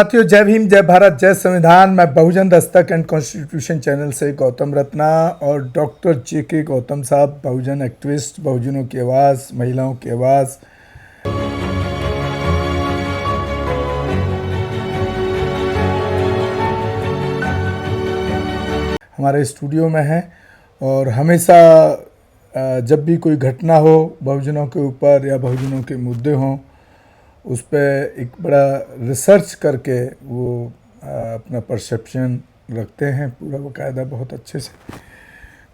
साथियों, जय भीम, जय भारत, जय संविधान। मैं बहुजन दस्तक एंड कॉन्स्टिट्यूशन चैनल से गौतम रत्ना और डॉक्टर जेके गौतम साहब, बहुजन एक्टिविस्ट, बहुजनों की आवाज़, महिलाओं की आवाज़। हमारे स्टूडियो में हैं और हमेशा जब भी कोई घटना हो बहुजनों के ऊपर या बहुजनों के मुद्दे हों, उस पर एक बड़ा रिसर्च करके वो अपना परसेप्शन रखते हैं पूरा बाकायदा, बहुत अच्छे से।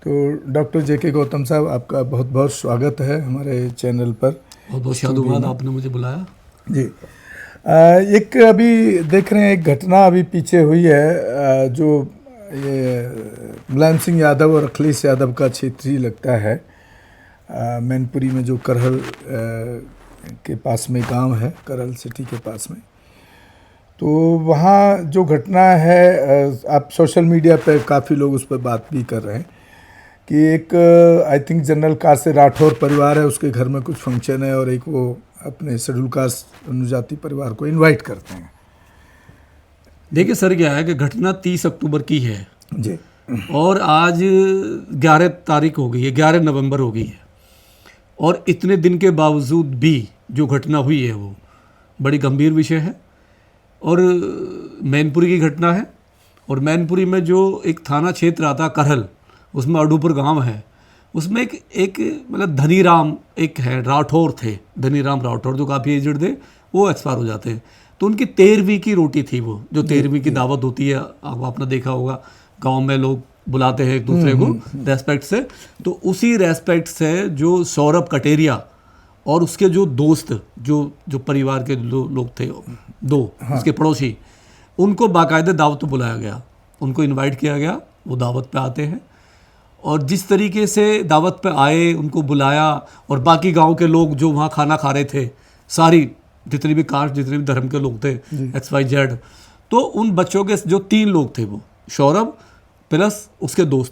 तो डॉक्टर जेके गौतम साहब, आपका बहुत बहुत स्वागत है हमारे चैनल पर। बहुत बहुत साधुवाद, आपने मुझे बुलाया जी। एक अभी देख रहे हैं, एक घटना अभी पीछे हुई है, जो ये मुलायम सिंह यादव और अखिलेश यादव का क्षेत्रीय लगता है। मैनपुरी में जो करहल के पास में गांव है, करहल सिटी के पास में। तो वहाँ जो घटना है, आप सोशल मीडिया पे काफ़ी लोग उस पर बात भी कर रहे हैं कि एक आई थिंक जनरल कास्ट से राठौर परिवार है, उसके घर में कुछ फंक्शन है और एक वो अपने शेड्यूल कास्ट अनुजाति परिवार को इनवाइट करते हैं। देखिए सर, क्या है कि घटना 30 अक्टूबर की है जी, और आज 11 तारीख हो गई है, 11 नवंबर हो गई है। और इतने दिन के बावजूद भी जो घटना हुई है वो बड़ी गंभीर विषय है और मैनपुरी की घटना है। और मैनपुरी में जो एक थाना क्षेत्र आता करहल, उसमें अडूपुर गांव है, उसमें एक मतलब धनीराम एक है, राठौर थे, धनीराम राठौर, जो काफ़ी एजड थे, वो एक्सपायर हो जाते हैं। तो उनकी 13वीं की रोटी थी, वो जो 13वीं की दावत होती है, आपने देखा होगा गांव में लोग बुलाते हैं एक दूसरे को रेस्पेक्ट से। तो उसी रेस्पेक्ट से जो सौरभ कटेरिया और उसके जो दोस्त, जो परिवार के लोग थे दो, उसके पड़ोसी, उनको बाकायदे दावत पे बुलाया गया, उनको इनवाइट किया गया। वो दावत पे आते हैं और जिस तरीके से दावत पे आए, उनको बुलाया, और बाकी गांव के लोग जो वहाँ खाना खा रहे थे, सारी जितनी भी कास्ट, जितने भी धर्म के लोग थे, XYZ, तो उन बच्चों के जो 3 लोग थे, वो सौरभ प्लस उसके दो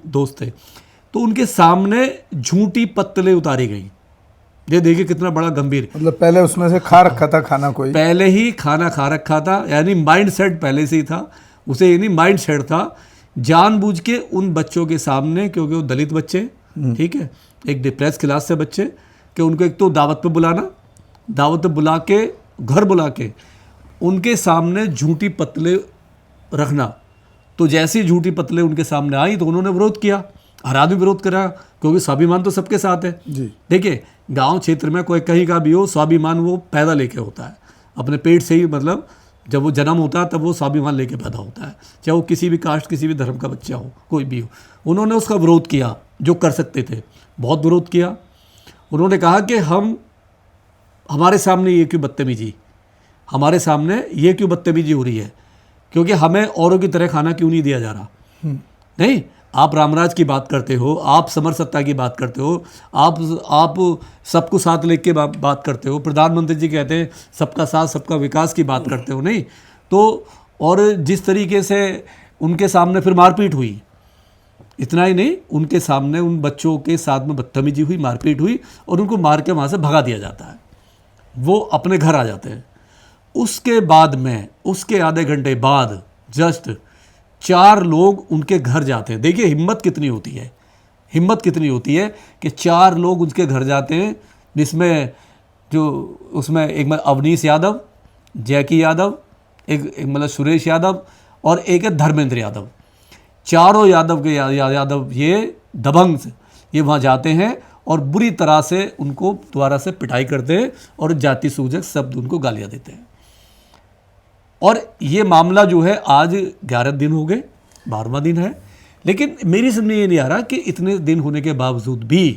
दोस्त थे, तो उनके सामने झूठी पत्तलें उतारी गई। ये देखिए कितना बड़ा गंभीर, मतलब पहले उसमें से खा रखा था खाना, कोई पहले ही खाना खा रखा था, यानी माइंड सेट पहले से ही था उसे, यानी माइंड सेट था। जानबूझ के उन बच्चों के सामने, क्योंकि वो दलित बच्चे, ठीक है, एक डिप्रेस क्लास से बच्चे, कि उनको एक तो दावत पे बुलाना, दावत पे बुला के, घर बुला के उनके सामने झूठी पत्तलें रखना। तो जैसे ही झूठी पत्तलें उनके सामने आई तो उन्होंने विरोध किया, हर आदमी विरोध करा, क्योंकि स्वाभिमान तो सबके साथ है जी। देखिए, गांव क्षेत्र में कोई कहीं का भी हो, स्वाभिमान वो पैदा लेके होता है अपने पेट से ही, मतलब जब वो जन्म होता है तब वो स्वाभिमान लेके पैदा होता है, चाहे वो किसी भी कास्ट, किसी भी धर्म का बच्चा हो, कोई भी हो। उन्होंने उसका विरोध किया, जो कर सकते थे, बहुत विरोध किया। उन्होंने कहा कि हमारे सामने ये क्यों बदतमीजी, हमारे सामने ये क्यों बदतमीजी हो रही है, क्योंकि हमें औरों की तरह खाना क्यों नहीं दिया जा रहा। नहीं, आप रामराज की बात करते हो, आप समरसत्ता की बात करते हो, आप सबको साथ लेके बात करते हो, प्रधानमंत्री जी कहते हैं सबका साथ सबका विकास की बात करते हो, नहीं तो। और जिस तरीके से उनके सामने फिर मारपीट हुई, इतना ही नहीं, उनके सामने उन बच्चों के साथ में बदतमीजी हुई, मारपीट हुई, और उनको मार के वहाँ से भगा दिया जाता है, वो अपने घर आ जाते हैं। उसके बाद में, उसके आधे घंटे बाद जस्ट 4 लोग उनके घर जाते हैं। देखिए हिम्मत कितनी होती है, हिम्मत कितनी होती है कि 4 लोग उनके घर जाते हैं, जिसमें जो उसमें एक मतलब अवनीश यादव, जैकी यादव, एक मतलब सुरेश यादव और एक है धर्मेंद्र यादव। चारों यादव के यादव ये दबंग से ये वहाँ जाते हैं और बुरी तरह से उनको दोबारा से पिटाई करते हैं और जाति सूचक शब्द उनको गालियाँ देते हैं। और ये मामला जो है आज 11 दिन हो गए, 12वां दिन है। लेकिन मेरी समझ में ये नहीं आ रहा कि इतने दिन होने के बावजूद भी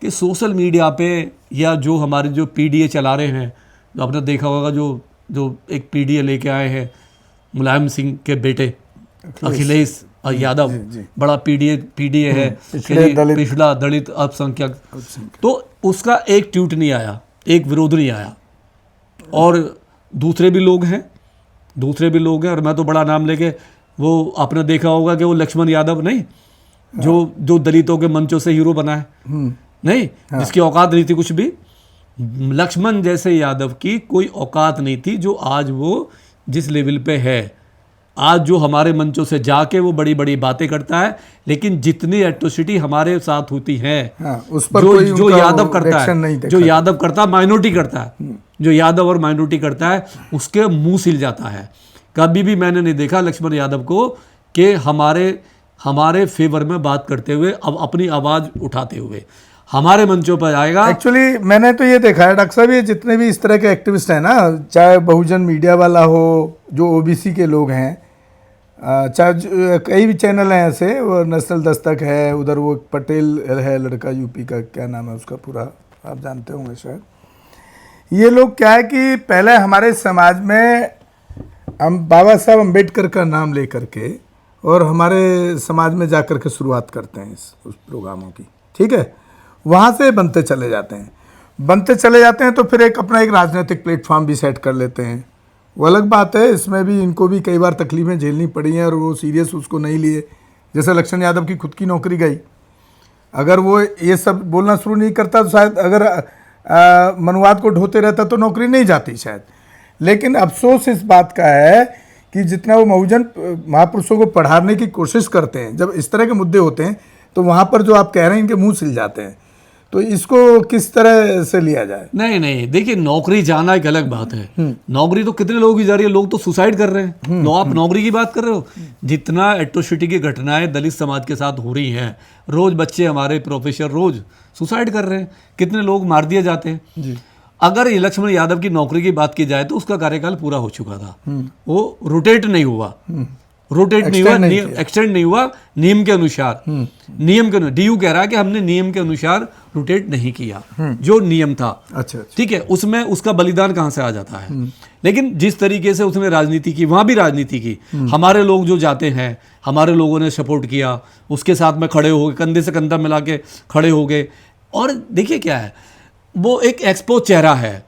कि सोशल मीडिया पे या जो हमारे जो PDA चला रहे हैं, जो आपने देखा होगा, जो एक PDA लेके आए हैं मुलायम सिंह के बेटे अखिलेश यादव, बड़ा PDA है, पिछड़ा दलित अल्पसंख्यक, तो उसका एक ट्वीट नहीं आया, एक विरोध नहीं आया। और दूसरे भी लोग हैं, और मैं तो बड़ा नाम लेके, वो आपने देखा होगा कि वो लक्ष्मण यादव, नहीं जो दलितों के मंचों से हीरो बना है, नहीं, जिसकी औकात नहीं थी कुछ भी, लक्ष्मण जैसे यादव की कोई औकात नहीं थी, जो आज वो जिस लेवल पे है आज, जो हमारे मंचों से जाके वो बड़ी बड़ी बातें करता है, लेकिन जितनी एट्रोसिटी हमारे साथ होती है हाँ, उस पर जो कोई जो उनका यादव करता reaction नहीं है, देखा जो यादव करता है, माइनॉरिटी करता है, जो यादव और माइनॉरिटी करता है उसके मुंह सिल जाता है। कभी भी मैंने नहीं देखा लक्ष्मण यादव को कि हमारे फेवर में बात करते हुए, अब अपनी आवाज़ उठाते हुए हमारे मंचों पर आएगा। एक्चुअली मैंने तो ये देखा है डॉक्टर साहब, ये जितने भी इस तरह के एक्टिविस्ट हैं ना, चाहे बहुजन मीडिया वाला हो, जो ओबीसी के लोग हैं, चाहे कई भी चैनल हैं ऐसे, वो नेशनल दस्तक है, उधर वो पटेल है लड़का यूपी का, क्या नाम है उसका पूरा, आप जानते होंगे शायद। ये लोग क्या है कि पहले हमारे समाज में हम बाबा साहब अम्बेडकर का नाम ले करके और हमारे समाज में जा कर के शुरुआत करते हैं उस प्रोग्रामों की, ठीक है। वहाँ से बनते चले जाते हैं तो फिर अपना एक राजनीतिक प्लेटफॉर्म भी सेट कर लेते हैं। वो अलग बात है, इसमें भी इनको भी कई बार तकलीफें झेलनी पड़ी हैं और वो सीरियस उसको नहीं लिए। जैसे लक्ष्मण यादव की खुद की नौकरी गई, अगर वो ये सब बोलना शुरू नहीं करता तो शायद, अगर मनुवाद को ढोते रहता तो नौकरी नहीं जाती शायद। लेकिन अफसोस इस बात का है कि जितना वो बहुजन महापुरुषों को पढ़ाने की कोशिश करते हैं, जब इस तरह के मुद्दे होते हैं तो वहाँ पर जो आप कह रहे हैं इनके मुंह सिल जाते हैं। तो इसको किस तरह से लिया जाए? नहीं, देखिए नौकरी जाना एक अलग बात है। नौकरी तो कितने लोगों की जा रही है, लोग तो सुसाइड कर रहे हैं। तो आप नौकरी की बात कर रहे हो, जितना एट्रोसिटी की घटनाएं दलित समाज के साथ हो रही हैं, रोज बच्चे हमारे प्रोफेसर रोज सुसाइड कर रहे हैं, कितने लोग मार दिए जाते हैं जी। अगर लक्ष्मण यादव की नौकरी की बात की जाए तो उसका कार्यकाल पूरा हो चुका था, वो रोटेट नहीं हुआ, एक्सटेंड नहीं हुआ नियम के अनुसार। डीयू कह रहा है कि हमने नियम के अनुसार रोटेट नहीं किया, जो नियम था। अच्छा। ठीक है, उसमें उसका बलिदान कहां से आ जाता है। लेकिन जिस तरीके से उसने राजनीति की, वहां भी राजनीति की, हमारे लोग जो जाते हैं, हमारे लोगों ने सपोर्ट किया, उसके साथ में खड़े हो गए, कंधे से कंधा मिला के खड़े हो गए। और देखिए क्या है, वो एक एक्सपोज चेहरा है।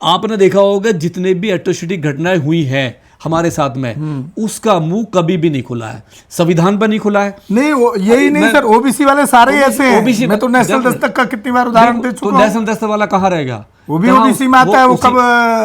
आपने देखा होगा जितने भी एट्रोसिटी घटनाएं हुई हैं हमारे साथ में, उसका मुंह कभी भी नहीं खुला है, संविधान पर नहीं खुला है। नहीं, यही नहीं सर, ओबीसी वाले सारे ऐसे हैं। मैं तो नेशनल दस्तक का कितनी बार उदाहरण दे चुका हूं। तो नेशनल दस्तक वाला कहाँ रहेगा? वो भी ओबीसी में आता है, वो कब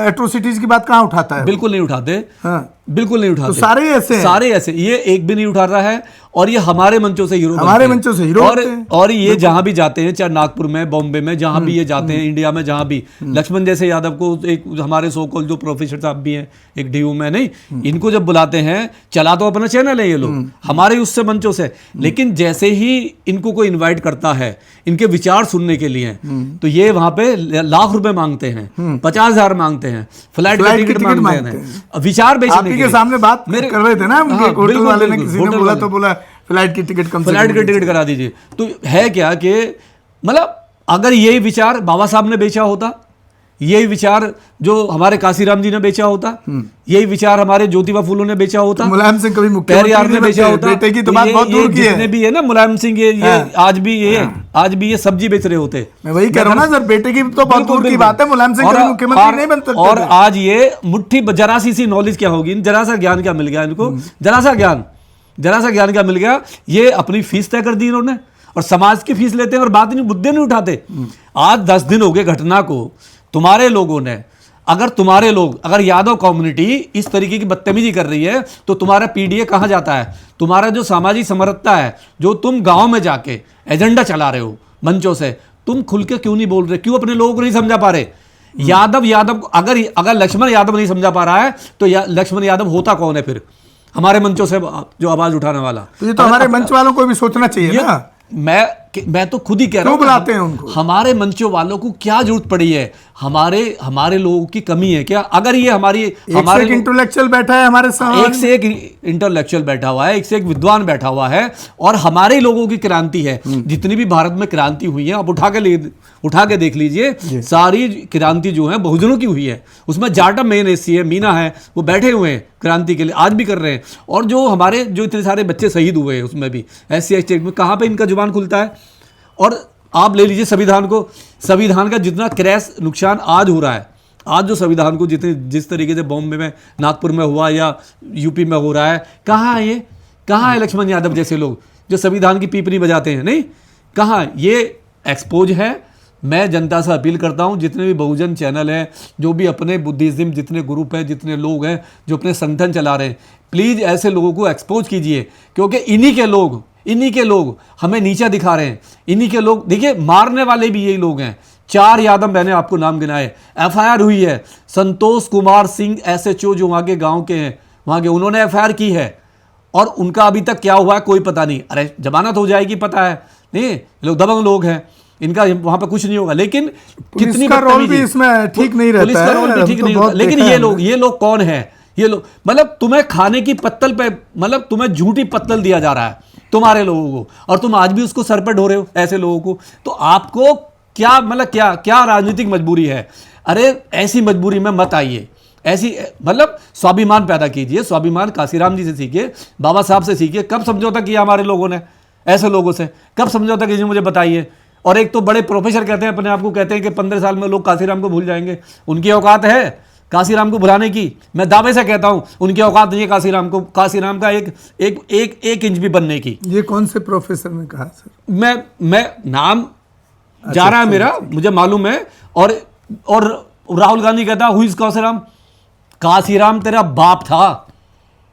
एट्रोसिटीज की बात कहाँ उठाता है? बिल्कुल नहीं उठाते। हाँ। बिल्कुल नहीं उठाते। तो सारे ऐसे हैं। सारे ऐसे, ये एक भी नहीं उठा रहा है। और ये हमारे मंचों से हीरो, हमारे मंचों से हीरो और ये जहां भी जाते हैं, चाहे नागपुर में, बॉम्बे में, जहां भी ये जाते हैं, इंडिया में जहां भी, लक्ष्मण जैसे यादव को, एक हमारे सोकॉल जो प्रोफेसर साहब भी हैं एक डीयू में, नहीं, इनको जब बुलाते हैं, चला तो अपना चैनल है ये लोग हमारे उससे मंचों से, लेकिन जैसे ही इनको कोई इन्वाइट करता है इनके विचार सुनने के लिए, तो ये वहां पे लाख रुपए मांगते हैं, 50,000 मांगते हैं, फ्लाइट का टिकट मांगते हैं, विचार बेचने के सामने बात कर रहे थे ना, होटल वाले ने, किसी ने बोला तो बोला फ्लाइट की टिकट करा दीजिए। तो है क्या कि मतलब अगर यही विचार बाबा साहब ने बेचा होता, यही विचार जो हमारे काशीराम जी ने बेचा होता, यही विचार हमारे ज्योतिबा फूले ने बेचा होता, मुलायम सिंह कभी मुख्यमंत्री ने बेचा होता, बेटे की तो बात बहुत दूर की है। जितने भी है ना मुलायम सिंह, ये आज भी ये सब्जी बेच रहे होते। मैं वही कह रहा हूं ना सर, बेटे की तो बहुत दूर की बात है, मुलायम सिंह कभी मुख्यमंत्री नहीं बन सकते। और आज ये मुट्ठी जरा सी नॉलेज क्या होगी, जरा सा ज्ञान क्या मिल गया इनको, जरा सा ज्ञान क्या मिल गया, ये अपनी फीस तय कर दी इन्होंने और समाज की फीस लेते हैं और बात नहीं, मुद्दे नहीं उठाते। आज 10 दिन हो गए घटना को, तुम्हारे लोगों ने, अगर यादव कम्युनिटी इस तरीके की बदतमीजी कर रही है तो तुम्हारा पीडीए कहां जाता है? तुम्हारा जो सामाजिक समरसता है, जो तुम गांव में जाके एजेंडा चला रहे हो मंचों से, तुम खुल के क्यों नहीं बोल रहे? क्यों अपने लोगों को नहीं समझा पा रहे? यादव अगर लक्ष्मण यादव नहीं समझा पा रहा है तो लक्ष्मण यादव होता कौन है फिर हमारे मंचों से जो आवाज उठाने वाला? तो ये तो हमारे मंच वालों को भी सोचना चाहिए ना। मैं तो खुद ही कह रहा हूं, बुलाते हैं उनको। हमारे मंचों वालों को क्या जरूरत पड़ी है? हमारे लोगों की कमी है क्या? अगर ये हमारे इंटेलेक्चुअल बैठा है हमारे साथ, एक से एक इंटेलेक्चुअल बैठा हुआ है, एक से एक विद्वान बैठा हुआ है, और हमारे लोगों की क्रांति है। जितनी भी भारत में क्रांति हुई है, आप उठा के देख लीजिए, सारी क्रांति जो है बहुजनों की हुई है। उसमें जाटम मेन एसी है, मीना है, वो बैठे हुए हैं क्रांति के लिए, आज भी कर रहे हैं। और जो हमारे जो इतने सारे बच्चे शहीद हुए हैं उसमें भी SC ST में कहाँ पे इनका जुबान खुलता है? और आप ले लीजिए संविधान का जितना क्रैश नुकसान आज हो रहा है, आज जो संविधान को जिस तरीके से बॉम्बे में, नागपुर में हुआ या यूपी में हो रहा है, कहाँ है लक्ष्मण यादव जैसे लोग जो संविधान की पीपनी बजाते हैं? नहीं, कहाँ? ये एक्सपोज है मैं जनता से अपील करता हूं, जितने भी बहुजन चैनल हैं, जो भी अपने बुद्धिज्म जितने ग्रुप हैं, जितने लोग हैं जो अपने संगठन चला रहे हैं, प्लीज़ ऐसे लोगों को एक्सपोज कीजिए, क्योंकि इन्हीं के लोग हमें नीचा दिखा रहे हैं। इन्हीं के लोग, देखिए मारने वाले भी यही लोग हैं। 4 यादव, मैंने आपको नाम गिनाए, एफआईआर हुई है। संतोष कुमार सिंह एसएचओ जो वहाँ के गांव के हैं, वहाँ के, उन्होंने एफआईआर की है और उनका अभी तक क्या हुआ है कोई पता नहीं। अरे जमानत हो जाएगी, पता है नहीं, ये लोग दबंग लोग हैं, इनका वहाँ पे कुछ नहीं होगा। लेकिन कितनी का रोल भी इसमें ठीक नहीं रहता है, पुलिस का रोल भी ठीक नहीं होता। लेकिन ये लोग कौन है? ये लोग मतलब तुम्हें खाने की पत्तल पे, मतलब तुम्हें झूठी पत्तल दिया जा रहा है तुम्हारे लोगों को, और तुम आज भी उसको सर पर ढो रहे हो ऐसे लोगों को। तो आपको क्या मतलब क्या राजनीतिक मजबूरी है? अरे ऐसी मजबूरी में मत आइए, ऐसी मतलब स्वाभिमान पैदा कीजिए। स्वाभिमान काशीराम जी से सीखिए, बाबा साहब से सीखिए। कब समझौता किया हमारे लोगों ने ऐसे लोगों से? कब समझौता कीजिए, मुझे बताइए। और एक तो बड़े प्रोफेसर कहते हैं, अपने आप को कहते हैं कि 15 साल में लोग काशीराम को भूल जाएंगे। उनकी औकात है काशीराम को भुलाने की? मैं दावे से कहता हूं उनकी औकात नहीं है काशीराम का एक इंच भी बनने की। ये कौन से प्रोफेसर ने कहा सर? मैं नाम जा रहा है मेरा, मुझे मालूम है। और राहुल गांधी कहता हुई इज काशीराम? काशीराम तेरा बाप था।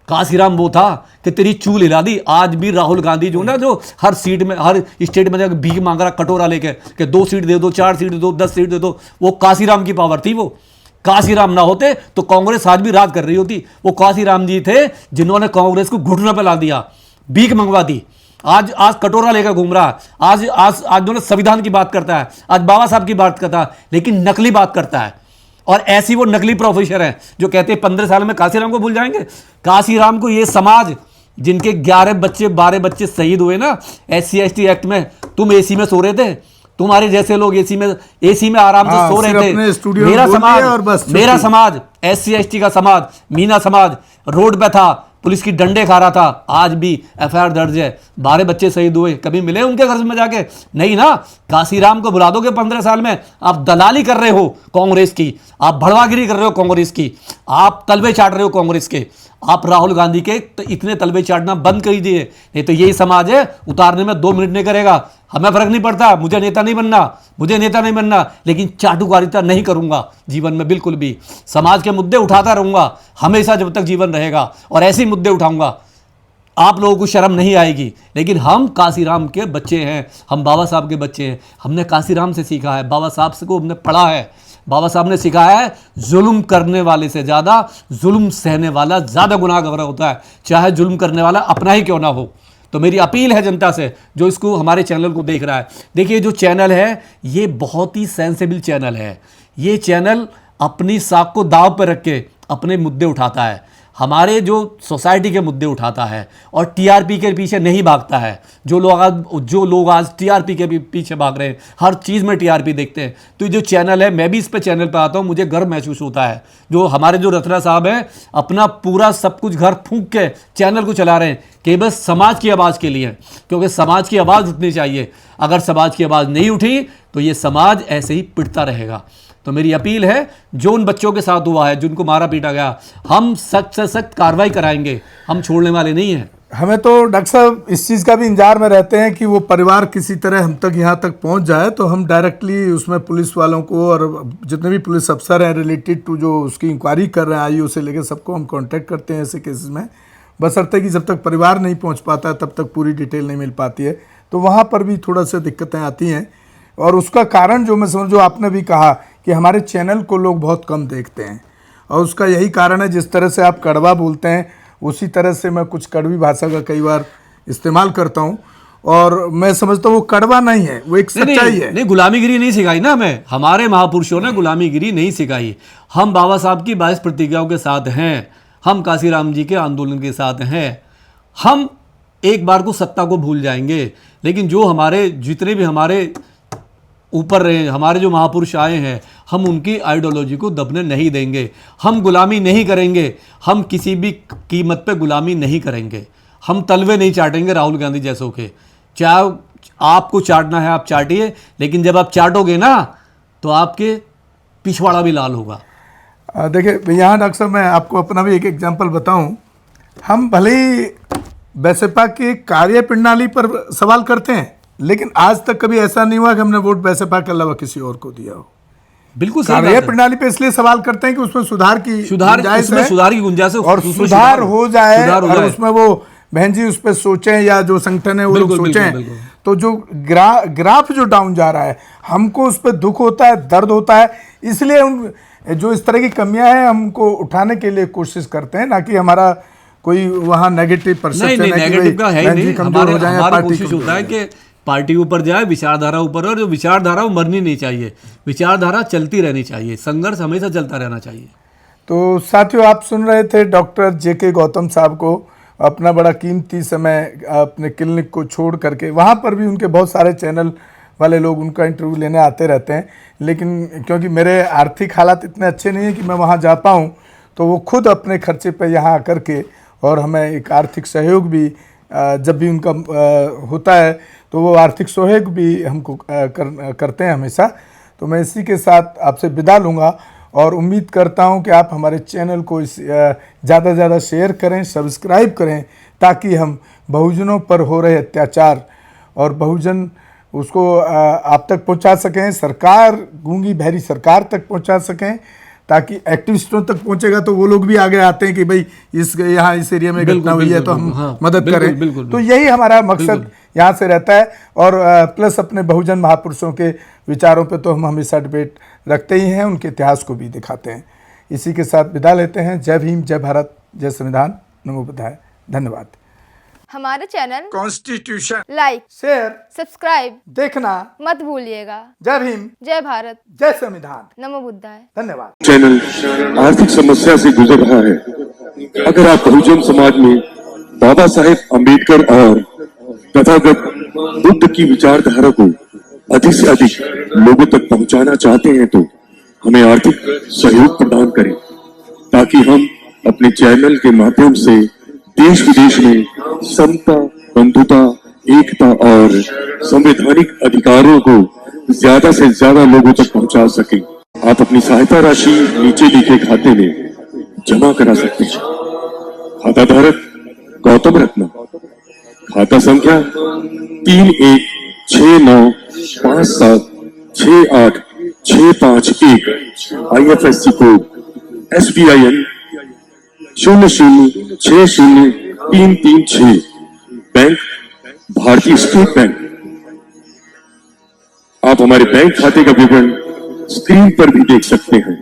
काशीराम वो था कि तेरी चूल हिला दी। आज भी राहुल गांधी जो ना, जो हर सीट में, हर स्टेट में जाकर भीख मांग रहा कटोरा लेके कि 2 सीट दे दो, 4 सीट दे दो, 10 सीट दे दो, वो काशीराम की पावर थी। वो काशीराम ना होते तो कांग्रेस आज भी राज कर रही होती। वो काशीराम जी थे जिन्होंने कांग्रेस को घुटने पर ला दिया, भीख मंगवा दी। आज कटोरा लेकर घूम रहा है। आज जो संविधान की बात करता है, आज बाबा साहब की बात करता है, लेकिन नकली बात करता है। और ऐसी वो नकली प्रोफेसर हैं जो कहते हैं 15 साल में काशीराम को भूल जाएंगे। काशीराम को ये समाज, जिनके 12 बच्चे शहीद हुए ना SC/ST एक्ट में, तुम एसी में सो रहे थे, तुम्हारे जैसे लोग एसी में आराम से सो रहे थे। मेरा समाज SC/ST का समाज, मीना समाज रोड पे था, पुलिस की डंडे खा रहा था। आज भी एफआईआर दर्ज है, 12 बच्चे शहीद हुए। कभी मिले उनके घर में जाके? नहीं ना। काशीराम को भुला दोगे 15 साल में? आप दलाली कर रहे हो कांग्रेस की, आप भड़वागिरी कर रहे हो कांग्रेस की, आप तलवे चाट रहे हो कांग्रेस के। आप राहुल गांधी के इतने तलवे चाटना बंद कर दीजिए, नहीं तो यही समाज है उतारने में 2 मिनट नहीं करेगा। हमें फर्क नहीं पड़ता, मुझे नेता नहीं बनना, लेकिन चाटुकारिता नहीं करूंगा जीवन में बिल्कुल भी। समाज के मुद्दे उठाता रहूंगा हमेशा जब तक जीवन रहेगा, और ऐसे ही मुद्दे उठाऊंगा। आप लोगों को शर्म नहीं आएगी। लेकिन हम काशीराम के बच्चे हैं, हम बाबा साहब के बच्चे हैं। हमने काशीराम से सीखा है, बाबा साहब से को हमने पढ़ा है। बाबा साहब ने सिखाया है, जुल्म करने वाले से ज़्यादा जुल्म सहने वाला ज़्यादा गुनाहगार होता है, चाहे जुल्म करने वाला अपना ही क्यों ना हो। तो मेरी अपील है जनता से जो इसको हमारे चैनल को देख रहा है, देखिए जो चैनल है ये बहुत ही सेंसिबल चैनल है। ये चैनल अपनी साख को दाव पर रख के अपने मुद्दे उठाता है, हमारे जो सोसाइटी के मुद्दे उठाता है, और टीआरपी के पीछे नहीं भागता है। जो लोग आज टीआरपी के पीछे भाग रहे हैं, हर चीज़ में टीआरपी देखते हैं। तो ये जो चैनल है, मैं भी इस पे चैनल पे आता हूँ, मुझे गर्व महसूस होता है। जो हमारे जो रत्ना साहब हैं, अपना पूरा सब कुछ घर फूंक के चैनल को चला रहे हैं कि बस समाज की आवाज़ के लिए, क्योंकि समाज की आवाज़ उठनी चाहिए। अगर समाज की आवाज़ नहीं उठी तो ये समाज ऐसे ही पिटता रहेगा। तो मेरी अपील है, जो उन बच्चों के साथ हुआ है, जिनको मारा पीटा गया, हम सख्त से सख्त कार्रवाई कराएंगे, हम छोड़ने वाले नहीं हैं। हमें तो डॉक्टर साहब इस चीज़ का भी इंतजार में रहते हैं कि वो परिवार किसी तरह हम तक यहाँ तक पहुँच जाए, तो हम डायरेक्टली उसमें पुलिस वालों को और जितने भी पुलिस अफसर हैं रिलेटेड टू जो उसकी इंक्वायरी कर रहे हैं, आईओ से लेकर सबको हम कांटेक्ट करते हैं ऐसे केसेस में। बशर्ते कि जब तक परिवार नहीं पहुँच पाता तब तक पूरी डिटेल नहीं मिल पाती है, तो वहाँ पर भी थोड़ा सा दिक्कतें आती हैं। और उसका कारण जो मैं समझो, आपने भी कहा कि हमारे चैनल को लोग बहुत कम देखते हैं, और उसका यही कारण है, जिस तरह से आप कड़वा बोलते हैं उसी तरह से मैं कुछ कड़वी भाषा का कई बार इस्तेमाल करता हूं, और मैं समझता हूँ वो कड़वा नहीं है, वो एक सच्चाई है। नहीं, गुलामीगिरी नहीं सिखाई ना हमें, हमारे महापुरुषों ने गुलामीगिरी नहीं सिखाई। हम बाबा साहब की 22 प्रतिज्ञाओं के साथ हैं, हम काशीराम जी के आंदोलन के साथ हैं। हम एक बार को सत्ता को भूल जाएंगे, लेकिन जो हमारे जितने भी हमारे ऊपर रहे, हमारे जो महापुरुष आए हैं, हम उनकी आइडियोलॉजी को दबने नहीं देंगे। हम गुलामी नहीं करेंगे, हम किसी भी कीमत पे गुलामी नहीं करेंगे। हम तलवे नहीं चाटेंगे राहुल गांधी जैसों के। चाहे आपको चाटना है आप चाटिए, लेकिन जब आप चाटोगे ना तो आपके पिछवाड़ा भी लाल होगा। देखिए यहाँ डॉक्टर साहब, मैं आपको अपना भी एक एग्जाम्पल बताऊँ। हम भले ही बसपा की कार्य प्रणाली पर सवाल करते हैं, लेकिन आज तक कभी ऐसा नहीं हुआ कि हमने वोट बैसपा के अलावा किसी और को दिया हो। बिल्कुल सही कार्य बात है। प्रणाली पे इसलिए सवाल करते हैं कि उसमें सुधार की गुंजाइश उसमें है सुधार की गुंजाइश है और उसमें सुधार हो जाए सुधार हो और जाए। उसमें वो बहन जी उस पर सोचें या जो संगठन है वो लोग बिल्कुल, सोचें, बिल्कुल, बिल्कुल। तो जो ग्राफ जो डाउन जा रहा है हमको उस पर दुख होता है, दर्द होता है। इसलिए उन जो इस तरह की कमियां हैं हमको उठाने के लिए कोशिश करते हैं, ना कि हमारा कोई वहाँ नेगेटिव नहीं परसेप्शन नहीं है कि नेगेटिव का है ही बहन जी नहीं। कमजोर हमारे हो जाए या हमारी पार्टी कोशिश कमजोर होता हो है जाए। कि पार्टी ऊपर जाए, विचारधारा ऊपर, और जो विचारधारा वो मरनी नहीं चाहिए, विचारधारा चलती रहनी चाहिए, संघर्ष हमेशा चलता रहना चाहिए। तो साथियों, आप सुन रहे थे डॉक्टर जेके गौतम साहब को, अपना बड़ा कीमती समय अपने क्लिनिक को छोड़ करके, वहाँ पर भी उनके बहुत सारे चैनल वाले लोग उनका इंटरव्यू लेने आते रहते हैं, लेकिन क्योंकि मेरे आर्थिक हालात इतने अच्छे नहीं हैं कि मैं वहाँ जा पाऊँ, तो वो खुद अपने खर्चे पे यहाँ आकर के और हमें एक आर्थिक सहयोग भी जब भी उनका होता है तो वो आर्थिक सहयोग भी हमको करते हैं हमेशा। तो मैं इसी के साथ आपसे विदा लूँगा और उम्मीद करता हूं कि आप हमारे चैनल को ज़्यादा से ज़्यादा शेयर करें, सब्सक्राइब करें, ताकि हम बहुजनों पर हो रहे अत्याचार और बहुजन उसको आप तक पहुंचा सकें, सरकार, गूंगी बहरी सरकार तक पहुंचा सकें, ताकि एक्टिविस्टों तक पहुंचेगा तो वो लोग भी आगे आते हैं कि भाई यहाँ इस एरिया में घटना हुई है तो हम हाँ, मदद करें। बिल्कुल, तो यही हमारा मकसद यहाँ से रहता है। और प्लस अपने बहुजन महापुरुषों के विचारों पे तो हम हमेशा डिबेट रखते ही हैं, उनके इतिहास को भी दिखाते हैं। इसी के साथ विदा लेते हैं। जय भीम, जय भारत, जय संविधान, नमो बुद्धाय। धन्यवाद। हमारे channel constitution like, share subscribe देखना मत भूलिएगा। जय भीम, जय भारत, जय संविधान, नमो बुद्धाय। धन्यवाद। चैनल आर्थिक समस्या से गुजर रहा है। अगर आप बहुजन समाज में बाबा साहेब अम्बेडकर और तथागत बुद्ध की विचारधारा को अधिक से अधिक लोगों तक पहुंचाना चाहते हैं तो हमें आर्थिक सहयोग प्रदान करें, ताकि हम अपने चैनल के माध्यम से देश विदेश में समता, बंधुता, एकता और संवैधानिक अधिकारों को ज्यादा से ज्यादा लोगों तक पहुंचा सकें। आप अपनी सहायता राशि नीचे लिखे खाते में जमा करा सकते हैं। खाता धारक गौतम रत्न, खाता संख्या 316957686551, IFSC कोड SBIN 00603336, बैंक भारतीय स्टेट बैंक। आप हमारे बैंक खाते का विवरण स्क्रीन पर भी देख सकते हैं।